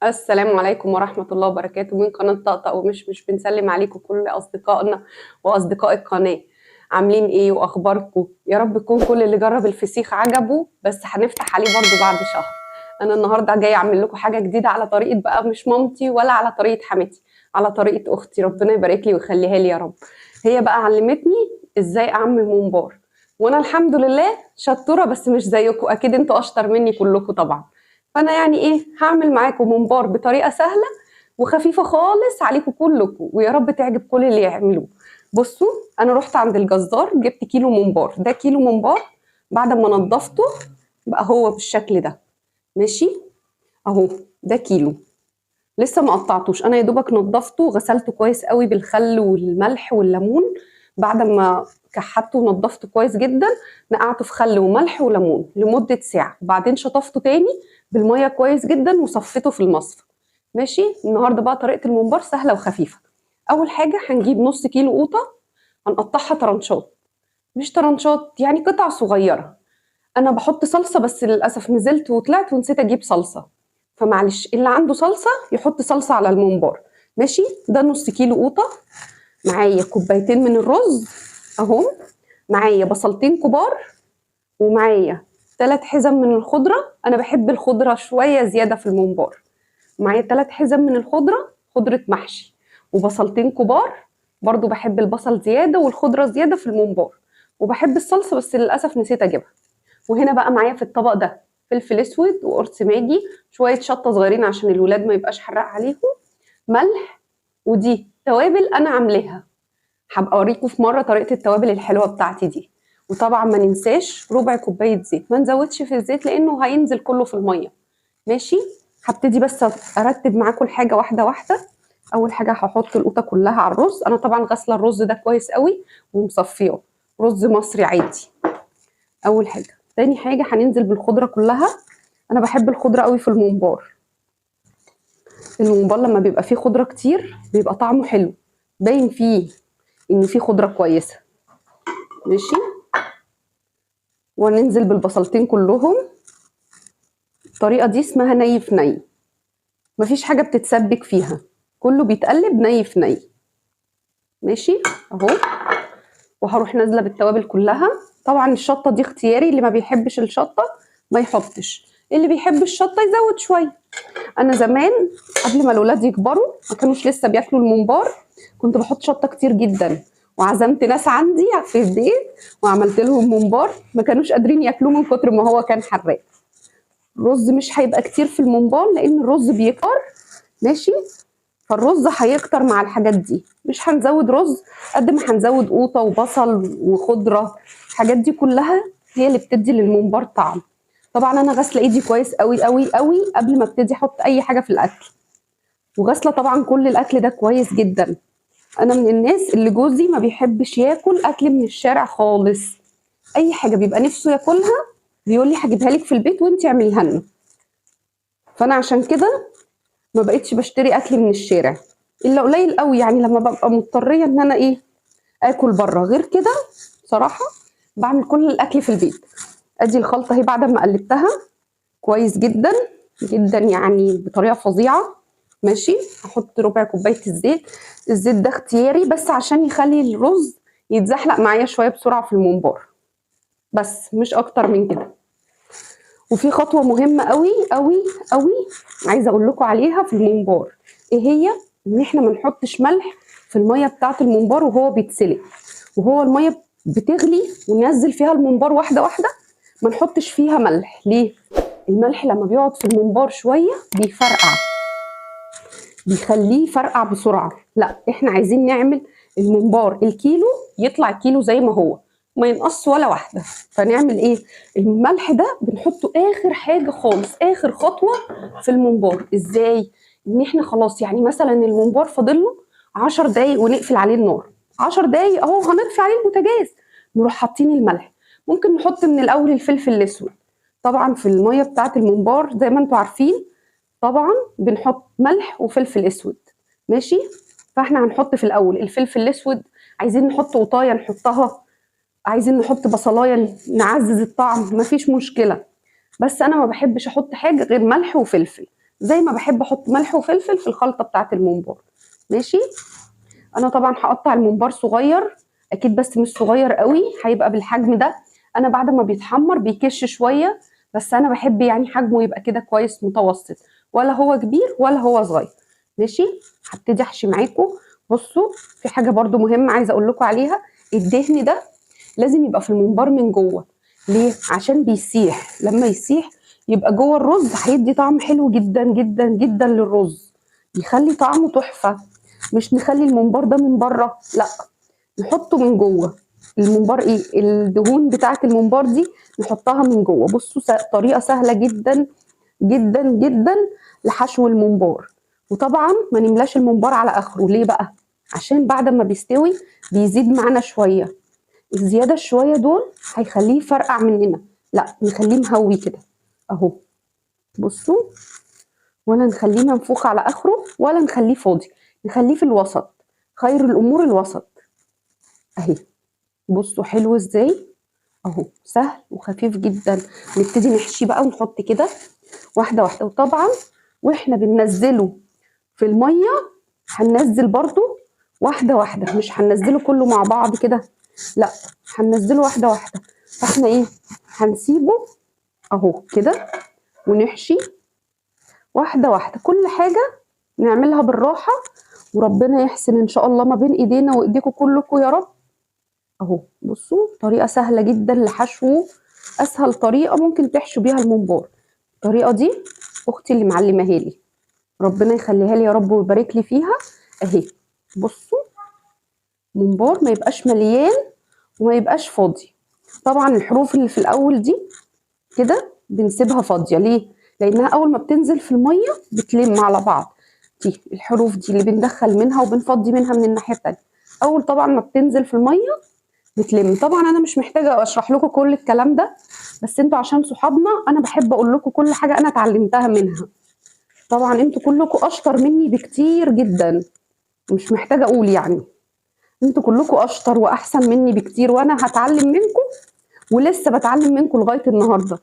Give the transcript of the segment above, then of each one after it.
السلام عليكم ورحمة الله وبركاته من قناة طقطق ومش بنسلم عليكم كل أصدقائنا وأصدقاء القناة. عاملين إيه وأخباركم؟ يا رب يكون كل اللي جرب الفسيخ عجبه، بس هنفتح عليه برضو بعد شهر. أنا النهاردة جاية أعمل لكم حاجة جديدة على طريقة بقى مش مامتي ولا على طريقة حماتي، على طريقة أختي، ربنا يبارك لي ويخليها لي يا رب. هي بقى علمتني إزاي أعمل ممبار، وأنا الحمد لله شطورة، بس مش زيكم، أكيد أنتوا أشطر مني كلكم طبعا. فانا يعني ايه هعمل معاكم ممبار بطريقه سهله وخفيفه خالص عليكم كلكم، ويا رب تعجب كل اللي يعملوه. بصوا، انا رحت عند الجزار جبت كيلو ممبار، ده كيلو ممبار بعد ما نضفته بقى هو بالشكل ده. ماشي اهو، ده كيلو لسه ما قطعتوش، انا يا دوبك نضفته وغسلته كويس قوي بالخل والملح والليمون. بعد ما كحته ونضفته كويس جدا، نقعته في خل وملح وليمون لمدة ساعة، وبعدين شطفته تاني بالمية كويس جدا وصفيته في المصفى. ماشي، النهارده بقى طريقة الممبار سهلة وخفيفة. أول حاجة هنجيب نص كيلو قوطة، هنقطعها طرنشات، مش طرنشات يعني قطع صغيرة. انا بحط صلصه بس للاسف نزلت وطلعت ونسيت اجيب صلصه، فمعلش اللي عنده صلصه يحط صلصه على الممبار. ماشي، ده نص كيلو قوطه، معايا كوبايتين من الرز اهو، معايا بصلتين كبار، ومعايا 3 حزم من الخضره، انا بحب الخضره شويه زياده في الممبار. معايا 3 حزم من الخضره، خضره محشي، وبصلتين كبار، برضو بحب البصل زياده والخضره زياده في الممبار، وبحب الصلصه بس للاسف نسيت اجيبها. وهنا بقى معايا في الطبق ده فلفل اسود وقرص ماجي، شويه شطه صغيرين عشان الولاد ما يبقاش حراق عليهم، ملح، ودي توابل انا عاملاها، هبقى اوريكم في مره طريقه التوابل الحلوه بتاعتي دي. وطبعا ما ننساش ربع كوبايه زيت، ما نزودش في الزيت لانه هينزل كله في الميه. ماشي، هبتدي بس ارتب معاكم الحاجه واحده واحده. اول حاجه هحط القوطه كلها على الرز، انا طبعا غاسله الرز ده كويس قوي ومصفيه، رز مصري عادي. اول حاجه، تاني حاجه هننزل بالخضره كلها، انا بحب الخضره قوي في الممبار. الممبار لما بيبقى فيه خضره كتير بيبقى طعمه حلو، باين فيه ان فيه خضره كويسه. ماشي، وننزل بالبصلتين كلهم. الطريقه دي اسمها ني في ني، مفيش حاجه بتتسبك فيها، كله بيتقلب ني في ني. ماشي اهو، وهروح نازله بالتوابل كلها. طبعا الشطه دي اختياري، اللي ما بيحبش الشطه ما يحطش، اللي بيحب الشطه يزود شويه. انا زمان قبل ما الاولاد يكبروا ما كانوش لسه بياكلوا الممبار، كنت بحط شطه كتير جدا، وعزمت ناس عندي في البيت وعملت لهم ممبار، ما كانوش قادرين ياكلوه من كتر ما هو كان حراق. الرز مش هيبقى كتير في الممبار لان الرز بيكتر. ماشي، فالرز هيكتر مع الحاجات دي، مش هنزود رز قد ما هنزود قوطه وبصل وخضره، الحاجات دي كلها هي اللي بتدي للممبار طعم. طبعا انا غاسله ايدي كويس قوي قوي قوي قبل ما ابتدي احط اي حاجه في الاكل، وغاسله طبعا كل الاكل ده كويس جدا. انا من الناس اللي جوزي ما بيحبش ياكل اكل من الشارع خالص، اي حاجه بيبقى نفسه ياكلها بيقول لي هجيبها لك في البيت وانت اعمليها لنا. فانا عشان كده ما بقتش بشتري اكل من الشارع، الا قليل قوي يعني لما ببقى مضطريه ان انا ايه اكل بره، غير كده بصراحه بعمل كل الاكل في البيت. ادي الخلطه اهي بعد ما قلبتها كويس جدا جدا يعني بطريقه فظيعه. ماشي، هحط ربع كوبايه الزيت، الزيت ده اختياري بس عشان يخلي الرز يتزحلق معايا شويه بسرعه في الممبار، بس مش اكتر من كده. وفي خطوه مهمه قوي قوي قوي عايزه اقول لكم عليها في الممبار، ايه هي؟ ان احنا ما نحطش ملح في الميه بتاعه الممبار وهو بيتسلق، وهو الميه بتغلي وننزل فيها الممبار واحده واحده، ما نحطش فيها ملح. ليه؟ الملح لما بيقعد في الممبار شويه بيفرقع، بيخليه يفرقع بسرعه. لا، احنا عايزين نعمل الممبار الكيلو يطلع الكيلو زي ما هو، ما ينقص ولا واحده. فنعمل ايه؟ الملح ده بنحطه اخر حاجه خالص، اخر خطوه في الممبار. ازاي؟ ان احنا خلاص يعني مثلا الممبار فاضل له 10 دقايق ونقفل عليه النار، 10 دقايق اهو هنطفي عليه البوتاجاز، نروح حاطين الملح. ممكن نحط من الاول الفلفل الاسود، طبعا في الميه بتاعه الممبار زي ما انتم عارفين طبعا بنحط ملح وفلفل اسود. ماشي، فاحنا هنحط في الاول الفلفل الاسود، عايزين نحط قطايه نحطها، عايزين نحط بصلايه نعزز الطعم مفيش مشكله، بس انا ما بحبش احط حاجه غير ملح وفلفل. زي ما بحب احط ملح وفلفل في الخلطه بتاعه الممبار. ماشي. انا طبعا هقطع الممبار صغير اكيد، بس مش صغير قوي، هيبقى بالحجم ده. انا بعد ما بيتحمر بيكش شويه، بس انا بحب يعني حجمه يبقى كده كويس متوسط، ولا هو كبير ولا هو صغير. ماشي. هبتدي احشي معاكم. بصوا، في حاجه برضو مهمه عايزه اقول لكم عليها. الدهن ده لازم يبقى في الممبار من جوه. ليه؟ عشان بيسيح، لما يسيح يبقى جوه الرز هيدي طعم حلو جدا جدا جدا للرز، يخلي طعمه تحفه. مش نخلي الممبار ده من بره، لا، نحطه من جوه. الممبار ايه، الدهون بتاعه الممبار دي نحطها من جوه. بصوا طريقه سهله جدا جدا جدا لحشو الممبار. وطبعا ما نملاش الممبار على اخره. ليه بقى؟ عشان بعد ما بيستوي بيزيد معانا شويه. الزياده الشويه دول هيخليه يفرقع مننا، لا نخليه مهوي كده اهو. بصوا، ولا نخليه منفوخ على اخره ولا نخليه فاضي، نخليه في الوسط. خير الامور الوسط اهي. بصوا حلو ازاي اهو، سهل وخفيف جدا. نبتدي نحشيه بقى ونحط كده واحده واحده. وطبعا واحنا بننزله في الميه هننزل برضو واحده واحده، مش هننزله كله مع بعض كده، لا، هننزله واحده واحده. فاحنا ايه، هنسيبه اهو كده ونحشي واحده واحده. كل حاجه نعملها بالراحه، وربنا يحسن ان شاء الله ما بين ايدينا وايديكم كلكم يا رب. اهو بصوا، طريقه سهله جدا لحشوه، اسهل طريقه ممكن تحشوا بيها الممبار. الطريقه دي اختي اللي معلماها لي، ربنا يخليها لي يا رب ويبارك لي فيها. اهي بصوا، ممبار ما يبقاش مليان وما يبقاش فاضي. طبعا الحروف اللي في الاول دي كده بنسيبها فاضيه. ليه؟ لانها اول ما بتنزل في الميه بتلم على بعض. دي الحروف دي اللي بندخل منها وبنفضي منها من الناحيه التانيه. اول طبعا ما بتنزل في الميه بتلم. طبعا انا مش محتاجه اشرح لكم كل الكلام ده، بس انتوا عشان صحابنا انا بحب اقول لكم كل حاجه انا اتعلمتها منها. طبعا انتوا كلكم اشطر مني بكتير جدا، مش محتاجه اقول يعني. انتوا كلكم اشطر واحسن مني بكتير، وانا هتعلم منكم ولسه بتعلم منكم لغايه النهارده.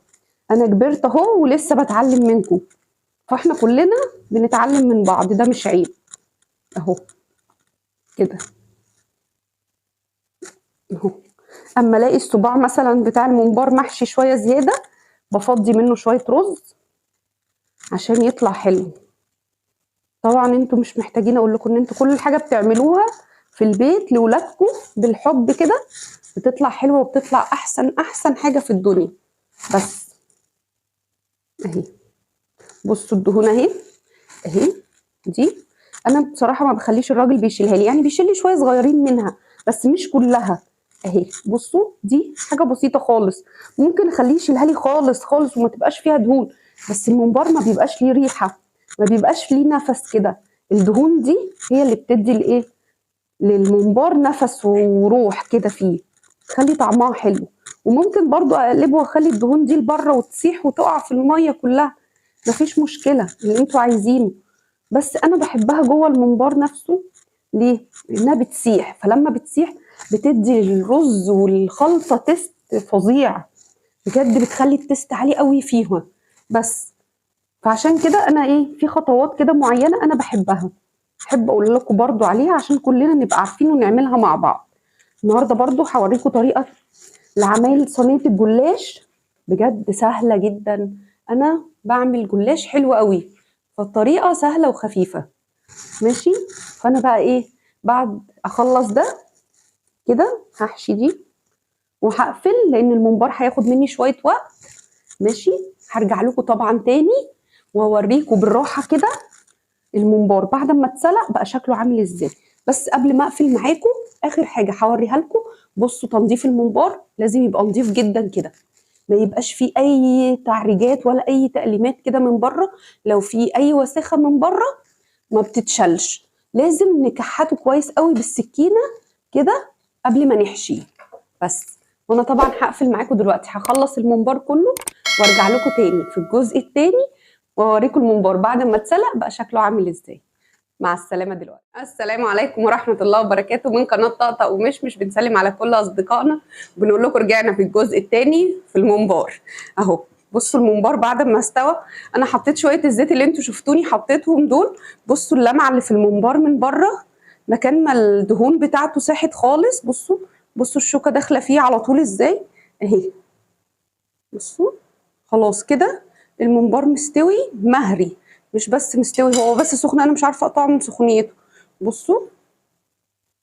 انا كبرت اهو ولسه بتعلم منكم، فاحنا كلنا بنتعلم من بعض، ده مش عيب. اهو كده اهو. اما الاقي الصباع مثلا بتاع الممبار محشي شويه زياده، بفضي منه شويه رز عشان يطلع حلو. طبعا انتوا مش محتاجين اقول لكم ان انتوا كل حاجه بتعملوها في البيت لاولادكم بالحب كده بتطلع حلوه وبتطلع احسن احسن حاجه في الدنيا. بس اهي بصوا الدهون اهي اهي. دي انا بصراحه ما بخليش الراجل بيشيلها لي، يعني بيشيل لي شويه صغيرين منها بس مش كلها. اهي بصوا، دي حاجه بسيطه خالص، ممكن اخليه يشيلها لي خالص خالص وما تبقاش فيها دهون. بس الممبار ما بيبقاش ليه ريحه، ما بيبقاش ليه نفس كده. الدهون دي هي اللي بتدي الايه للممبار، نفس وروح كده فيه، تخلي طعمها حلو. وممكن برضو اقلبه واخلي الدهون دي لبره وتسيح وتقع في الميه كلها، مفيش مشكله اللي انتوا عايزينه. بس انا بحبها جوه الممبار نفسه. ليه؟ لانها بتسيح، فلما بتسيح بتدي للرز والخلطه تيست فظيع بجد، بتخلي التيست عالي قوي فيها. بس فعشان كده انا ايه، في خطوات كده معينه انا بحبها، احب اقول لكم برضو عليها عشان كلنا نبقى عارفين ونعملها مع بعض. النهارده برضو هوريكم طريقه لعمايل صينيه الجلاش، بجد سهله جدا. انا بعمل جلاش حلو قوي، فالطريقه سهله وخفيفه. ماشي. فانا بقى ايه، بعد اخلص ده كده هحشي دي وهقفل لان الممبار هياخد مني شويه وقت. ماشي. هرجع لكم طبعا تاني واوريكم بالراحه كده الممبار بعد ما اتسلق بقى شكله عامل ازاي. بس قبل ما اقفل معاكم، اخر حاجه هوريها لكم. بصوا تنظيف الممبار لازم يبقى نظيف جدا كده، ما يبقاش فيه اي تعريجات ولا اي تقليمات كده من بره. لو في اي وساخه من بره ما بتتشالش، لازم نكحته كويس قوي بالسكينه كده قبل ما نحشيه. بس وانا طبعا هقفل معاكم دلوقتي، هخلص الممبار كله وارجع لكم تاني في الجزء التاني واوريكم الممبار بعد ما اتسلق بقى شكله عامل ازاي. مع السلامه دلوقتي. السلام عليكم ورحمه الله وبركاته، من قناه طقطق ومش بنسلم على كل اصدقائنا، بنقول لكم رجعنا في الجزء الثاني في الممبار اهو. بصوا الممبار بعد ما استوى، انا حطيت شويه الزيت اللي انتوا شفتوني حطيتهم دول. بصوا اللمعه اللي في الممبار من بره، مكان ما الدهون بتاعته ساحت خالص. بصوا، بصوا الشوكه داخله فيه على طول ازاي اهي. بصوا خلاص كده الممبار مستوي مهري، مش بس مستوي، هو بس سخن، انا مش عارفه اقطعه من سخونيته. بصوا،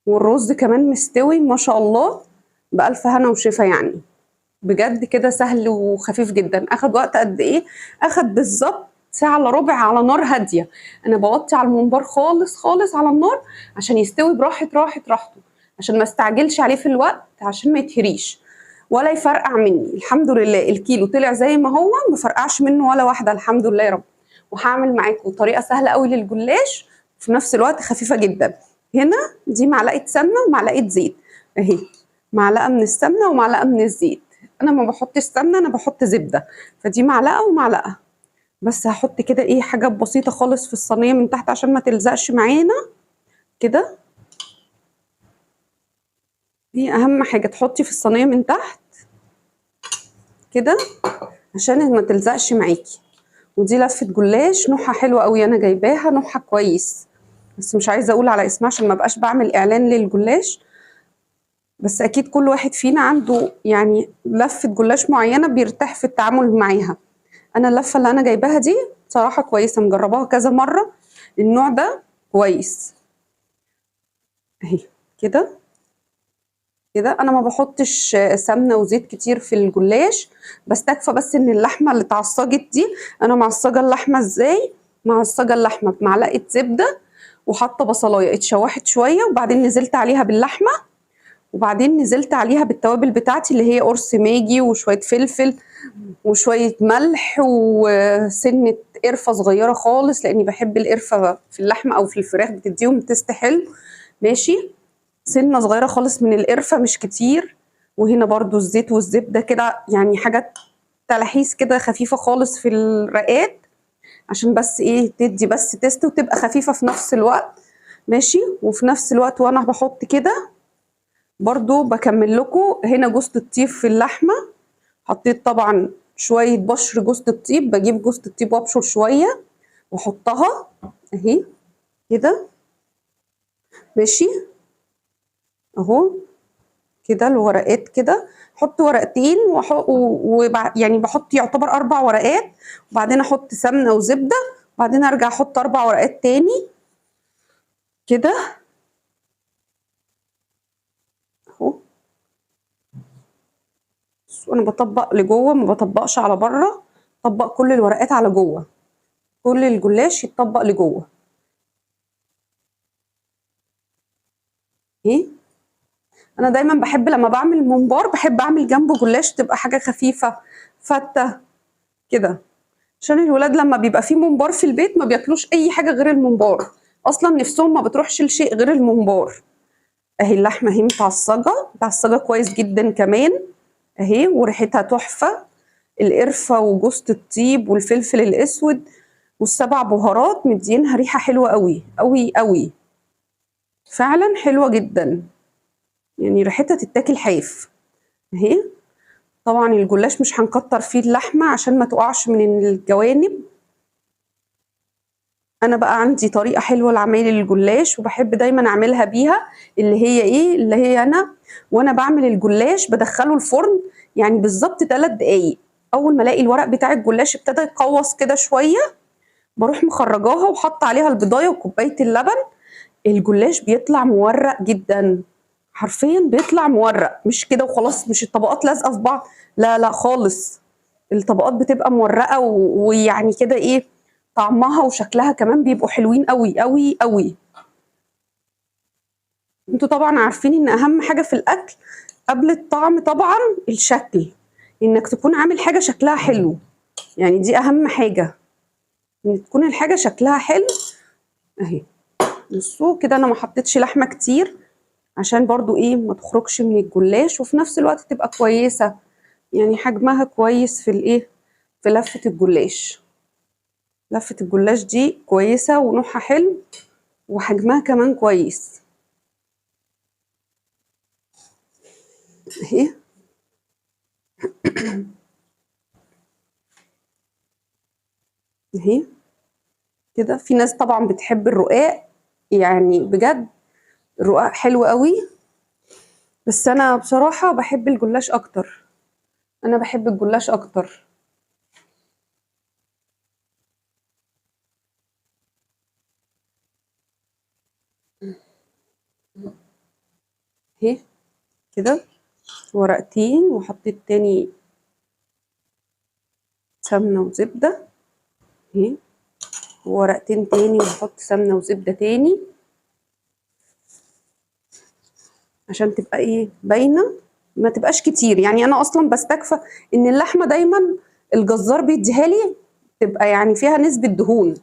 والرز كمان مستوي ما شاء الله، بألف هنا وشفا يعني. بجد كده سهل وخفيف جدا. اخد وقت قد ايه؟ اخد بالظبط ساعة الا ربع على نار هادية. انا بوطي على الممبار خالص خالص على النار عشان يستوي راحته، عشان ما استعجلش عليه في الوقت، عشان ما يتهريش ولا يفرقع مني. الحمد لله الكيلو طلع زي ما هو، ما فرقعش منه ولا واحدة، الحمد لله يا رب. وهعمل معاكم طريقة سهلة قوي للجلاش، في نفس الوقت خفيفة جدا. هنا دي معلقة سمنة ومعلقة زيت اهي، معلقة من السمنة ومعلقة من الزيت. انا ما بحطش سمنة، انا بحط زبدة، فدي معلقة ومعلقة. بس هحط كده ايه حاجات بسيطة خالص في الصينية من تحت عشان ما تلزقش معانا كده. دي اهم حاجة تحطي في الصينية من تحت كده عشان ما تلزقش معاكي. ودي لفة جلاش نوعها حلو قوي، انا جايباها نوعها كويس، بس مش عايزة اقول على اسمها عشان ما بقاش بعمل اعلان للجلاش. بس اكيد كل واحد فينا عنده يعني لفة جلاش معينة بيرتاح في التعامل معاها. انا اللفة اللي انا جايباها دي صراحة كويسة، مجرباها كذا مرة، النوع ده كويس اهي كده. كده انا ما بحطش سمنة وزيت كتير في الجلاش، بستكفى بس ان اللحمة اللي اتعصجت دي، انا معصجة اللحمة ازاي؟ معصجة اللحمة بمعلقة زبدة، وحاطة بصلاية اتشوحت شوية، وبعدين نزلت عليها باللحمة، وبعدين نزلت عليها بالتوابل بتاعتي اللي هي قرص ماجي وشوية فلفل وشوية ملح وسنة قرفة صغيرة خالص، لأني بحب القرفة في اللحمة أو في الفراخ بتديهم تست حلو. ماشي، سنة صغيرة خالص من القرفة مش كتير. وهنا برضو الزيت والزبدة كده، يعني حاجات تلحيس كده خفيفة خالص في الرقات، عشان بس ايه تدي بس تست وتبقى خفيفة في نفس الوقت. ماشي، وفي نفس الوقت وانا بحط كده برضو بكمل لكم هنا جوزة الطيب في اللحمة. حطيت طبعا شوية بشر جوزة الطيب، بجيب جوزة الطيب وابشر شوية واحطها اهي كده. ماشي اهو كده الورقات كده، احط ورقتين يعني بحط يعتبر 4 ورقات، وبعدين احط سمنة وزبدة، وبعدين ارجع احط 4 ورقات تاني كده اهو. وانا بطبق لجوه ما بطبقش على بره، طبق كل الورقات على جوه، كل الجلاش يتطبق لجوه ايه. انا دايما بحب لما بعمل ممبار بحب اعمل جنبه جلاش، تبقى حاجه خفيفه فته كده، عشان الولاد لما بيبقى في ممبار في البيت ما بياكلوش اي حاجه غير الممبار، اصلا نفسهم ما بتروحش لشيء غير الممبار. اهي اللحمه اهي متعصجه متعصجه كويس جدا كمان اهي، وريحتها تحفه. القرفه وجوزة الطيب والفلفل الاسود وال7 بهارات مدينها ريحه حلوه قوي قوي قوي، فعلا حلوه جدا، يعني ريحتها تتاكل حاف اهي. طبعا الجلاش مش هنكتر فيه اللحمه عشان ما تقعش من الجوانب. انا بقى عندي طريقه حلوه لعمايل الجلاش وبحب دايما اعملها بيها، اللي هي ايه؟ اللي هي انا وانا بعمل الجلاش بدخله الفرن يعني بالظبط 3 دقايق. اول ما الاقي الورق بتاع الجلاش ابتدى يقوص كده شويه، بروح مخرجاها وحط عليها البضايه وكوبايه اللبن. الجلاش بيطلع مورق جدا، حرفيا بيطلع مورق، مش كده وخلاص، مش الطبقات لازقه في بعض، لا لا خالص، الطبقات بتبقى مورقه ويعني كده ايه، طعمها وشكلها كمان بيبقوا حلوين قوي قوي قوي. انتوا طبعا عارفين ان اهم حاجه في الاكل قبل الطعم طبعا الشكل، انك تكون عامل حاجه شكلها حلو، يعني دي اهم حاجه، ان تكون الحاجه شكلها حلو اهي. بصوا كده انا ما حطيتش لحمه كتير عشان برضو ايه ما تخرجش من الجلاش، وفي نفس الوقت تبقى كويسه، يعني حجمها كويس في الايه، في لفه الجلاش. لفه الجلاش دي كويسه ونوعها حلو وحجمها كمان كويس اهي. اهي كده. في ناس طبعا بتحب الرقاق، يعني بجد الرقاق حلو قوي، بس انا بصراحة بحب الجلاش اكتر. انا بحب الجلاش اكتر. اهي كده ورقتين، وحطيت تاني سمنة وزبدة اهي، وورقتين تاني وهحط سمنة وزبدة تاني عشان تبقى ايه باينة، ما تبقاش كتير. يعني انا اصلا بستكفى ان اللحمة دايما الجزار بيديها لي تبقى يعني فيها نسبة دهون،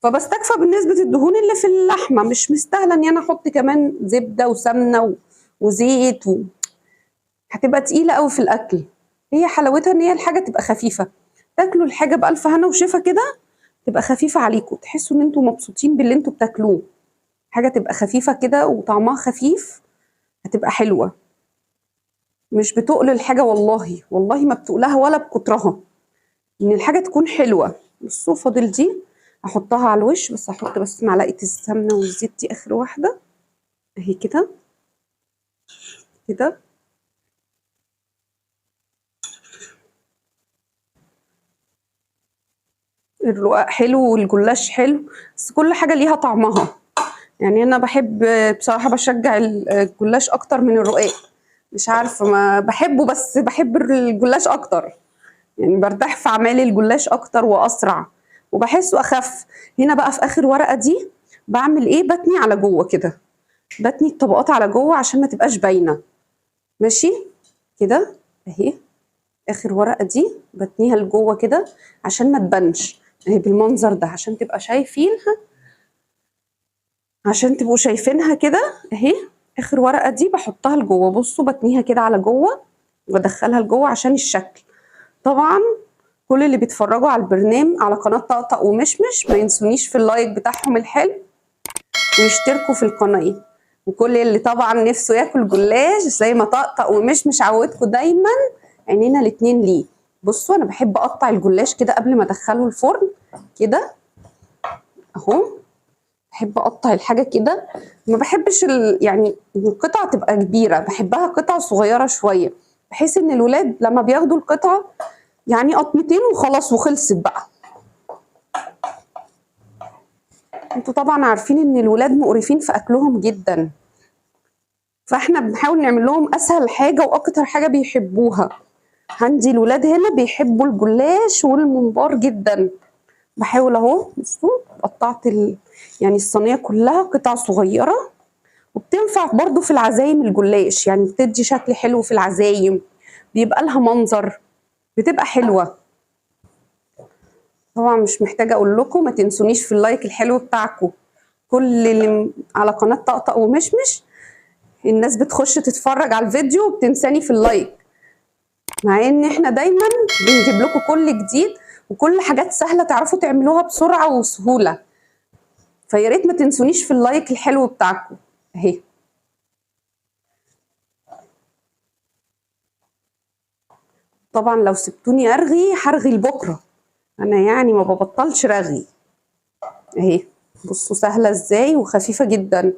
فبستكفى بنسبة الدهون اللي في اللحمة، مش مستاهلة ان انا احط كمان زبدة وسمنة وزيت هتبقى تقيلة قوي في الاكل. هي حلاوتها ان هي الحاجة تبقى خفيفة، تاكلوا الحاجة بألف هنا وشفا كده، تبقى خفيفة عليكم، تحسوا ان انتوا مبسوطين باللي انتوا بتاكلوه. حاجة تبقى خفيفة كده وطعمها خفيف، هتبقى حلوة، مش بتقل الحاجة. والله والله ما بتقلها ولا بكترها، ان الحاجة تكون حلوة. بصوا فاضل دي هحطها على الوش، بس هحط بس معلقة السمنة والزيت دي اخر واحدة اهي كده كده. الرقاق حلو والجلاش حلو، بس كل حاجة ليها طعمها. يعني انا بحب بصراحة، بشجع الجلاش اكتر من الرقاق. مش عارفة، ما بحبه بس بحب الجلاش اكتر، يعني برتاح في اعمال الجلاش اكتر واسرع وبحسه اخف. هنا بقى في اخر ورقة دي بعمل ايه؟ بتني على جوه كده، بتني الطبقات على جوه عشان ما تبقاش باينة. ماشي كده اهي. اخر ورقة دي بتنيها لجوه كده عشان ما تبانش اهي بالمنظر ده، عشان تبقى شايفينها، عشان تبقوا شايفينها كده اهي. اخر ورقة دي بحطها لجوه، بصوا بتنيها كده على جوه وادخلها لجوه عشان الشكل. طبعا كل اللي بيتفرجوا على البرنامج على قناة طقطق ومشمش ما ينسونيش في اللايك بتاعهم الحلو، ويشتركوا في القناة. وكل اللي طبعا نفسه ياكل جلاش زي ما طقطق ومشمش عودكم دايما، عينينا الاتنين ليه. بصوا انا بحب اقطع الجلاش كده قبل ما ادخله الفرن كده اهو. بحب اقطع الحاجه كده، ما بحبش يعني القطعه تبقى كبيره، بحبها قطع صغيره شويه، بحيث ان الولاد لما بياخدوا القطعه يعني قطمتين وخلاص وخلصت بقى. انتوا طبعا عارفين ان الولاد مقرفين في اكلهم جدا، فاحنا بنحاول نعمل لهم اسهل حاجه واكتر حاجه بيحبوها. عندي الولاد هنا بيحبوا الجلاش والممبار جدا. بحاول اهو، بصوا قطعت يعني الصينيه كلها قطع صغيره، وبتنفع برضو في العزايم الجلاش، يعني بتدي شكل حلو في العزايم، بيبقى لها منظر، بتبقى حلوه. طبعا مش محتاجه اقول لكم ما تنسونيش في اللايك الحلو بتاعكم. كل اللي على قناه طقطق ومشمش الناس بتخش تتفرج على الفيديو وبتنساني في اللايك، مع ان احنا دايما بنجيب لكم كل جديد وكل حاجات سهله تعرفوا تعملوها بسرعه وسهوله. فيا ريت ما تنسونيش في اللايك الحلو بتاعكم اهي. طبعا لو سبتوني ارغي هرغي لبكره، انا يعني ما ببطلش رغي اهي. بصوا سهله ازاي وخفيفه جدا.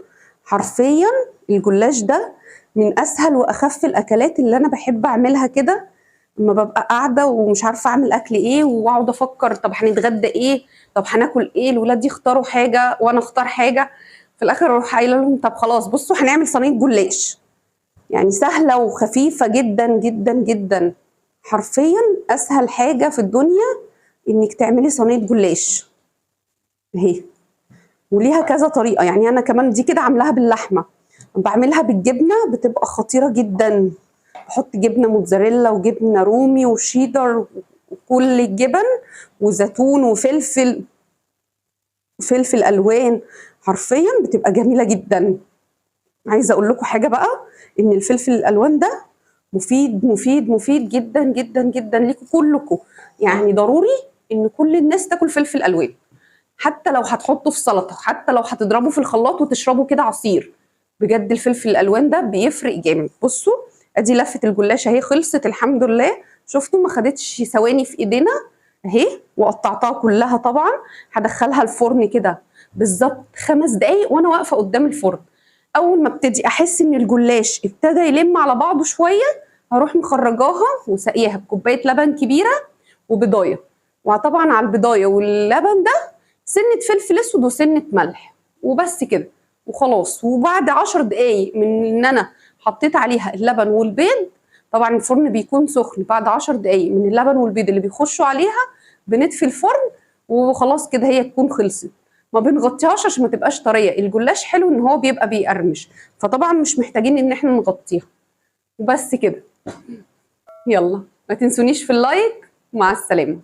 حرفيا الجلاش ده من اسهل واخف الاكلات اللي انا بحب اعملها كده، لما ببقى قاعده ومش عارفه اعمل اكل ايه، واقعد افكر طب هنتغدى ايه، طب هناكل ايه، الولاد يختاروا حاجه وانا اختار حاجه، في الاخر اروح قايله لهم طب خلاص بصوا هنعمل صينيه جلاش. يعني سهله وخفيفه جدا جدا جدا. حرفيا اسهل حاجه في الدنيا انك تعملي صينيه جلاش اهي. وليها كذا طريقه، يعني انا كمان دي كده عاملاها باللحمه، بعملها بالجبنه بتبقى خطيره جدا. بحط جبنه موتزاريلا وجبنه رومي وشيدر وكل الجبن وزيتون وفلفل، فلفل الوان. حرفيا بتبقى جميله جدا. عايزه اقول لكم حاجه بقى، ان الفلفل الالوان ده مفيد مفيد مفيد جدا جدا جدا ليكم كلكم. يعني ضروري ان كل الناس تاكل فلفل الوان، حتى لو هتحطه في سلطه، حتى لو هتضربه في الخلاط وتشربه كده عصير. بجد الفلفل الالوان ده بيفرق جامد. بصوا ادي لفه الجلاشه اهي خلصت الحمد لله. شفتوا ما خدتش ثواني في ايدينا اهي وقطعتها كلها طبعا. هدخلها الفرن كده بالظبط 5 دقايق وانا واقفه قدام الفرن. اول ما ابتدي احس ان الجلاش ابتدى يلم على بعضه شويه، هروح مخرجاها وسقيها بكوبايه لبن كبيره وبضايه. وطبعا على البضايه واللبن ده سنه فلفل اسود وسنه ملح وبس كده وخلاص. وبعد 10 دقايق من ان انا حطيت عليها اللبن والبيض، طبعا الفرن بيكون سخن، بعد 10 دقايق من اللبن والبيض اللي بيخشوا عليها بنطفي الفرن وخلاص كده هي تكون خلصت. ما بنغطيهاش عشان ما تبقاش طريه، الجلاش حلو ان هو بيبقى بيقرمش، فطبعا مش محتاجين ان احنا نغطيها وبس كده. يلا ما تنسونيش في اللايك، مع السلامه.